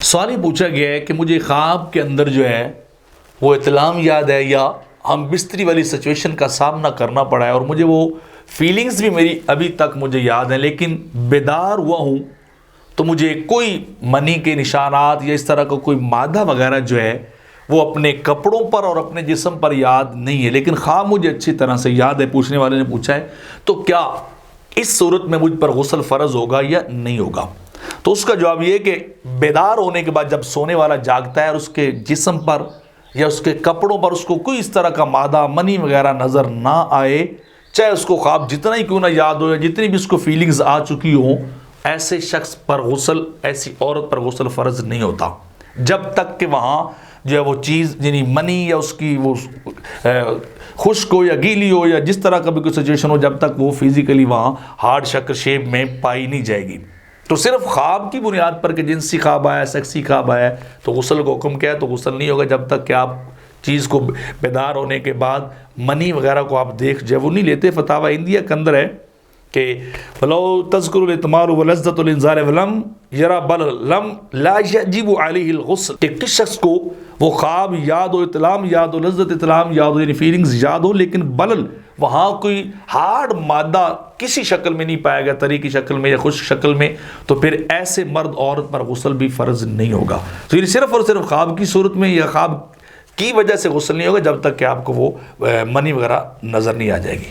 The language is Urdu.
سوال یہ پوچھا گیا ہے کہ مجھے خواب کے اندر جو ہے وہ اطلام یاد ہے یا ہم بستری والی سچویشن کا سامنا کرنا پڑا ہے، اور مجھے وہ فیلنگز بھی میری ابھی تک مجھے یاد ہیں، لیکن بیدار ہوا ہوں تو مجھے کوئی منی کے نشانات یا اس طرح کا کوئی مادہ وغیرہ جو ہے وہ اپنے کپڑوں پر اور اپنے جسم پر یاد نہیں ہے، لیکن خواب مجھے اچھی طرح سے یاد ہے۔ پوچھنے والے نے پوچھا ہے تو کیا اس صورت میں مجھ پر غسل فرض ہوگا یا نہیں ہوگا؟ تو اس کا جواب یہ ہے کہ بیدار ہونے کے بعد جب سونے والا جاگتا ہے اور اس کے جسم پر یا اس کے کپڑوں پر اس کو کوئی اس طرح کا مادہ منی وغیرہ نظر نہ آئے، چاہے اس کو خواب جتنا ہی کیوں نہ یاد ہو یا جتنی بھی اس کو فیلنگز آ چکی ہوں، ایسے شخص پر غسل، ایسی عورت پر غسل فرض نہیں ہوتا جب تک کہ وہاں جو ہے وہ چیز یعنی منی یا اس کی وہ خشک ہو یا گیلی ہو یا جس طرح کا بھی کوئی سچویشن ہو، جب تک وہ فزیکلی وہاں ہارڈ شکل شیپ میں پائی نہیں جائے گی۔ تو صرف خواب کی بنیاد پر کہ جنسی خواب آیا، سیکسی خواب آیا تو غسل کا حکم کیا ہے، تو غسل نہیں ہوگا جب تک کہ آپ چیز کو بیدار ہونے کے بعد منی وغیرہ کو آپ دیکھ جائے وہ نہیں لیتے۔ فتاوی ہندیہ کے اندر ہے کہ فلو تذکر الاتمار ولذت الانزال ولم یرا بل لم لا یجب علیہ الغسل، کہ کس شخص کو وہ خواب یاد ہو، اطلام یاد ہو، لذت اطلام یاد ہو، یعنی فیلنگز یاد ہو، لیکن بلل وہاں کوئی ہارڈ مادہ کسی شکل میں نہیں پایا گیا، طری کی شکل میں یا خشک شکل میں، تو پھر ایسے مرد عورت پر غسل بھی فرض نہیں ہوگا۔ تو یہ صرف اور صرف خواب کی صورت میں یا خواب کی وجہ سے غسل نہیں ہوگا جب تک کہ آپ کو وہ منی وغیرہ نظر نہیں آ جائے گی۔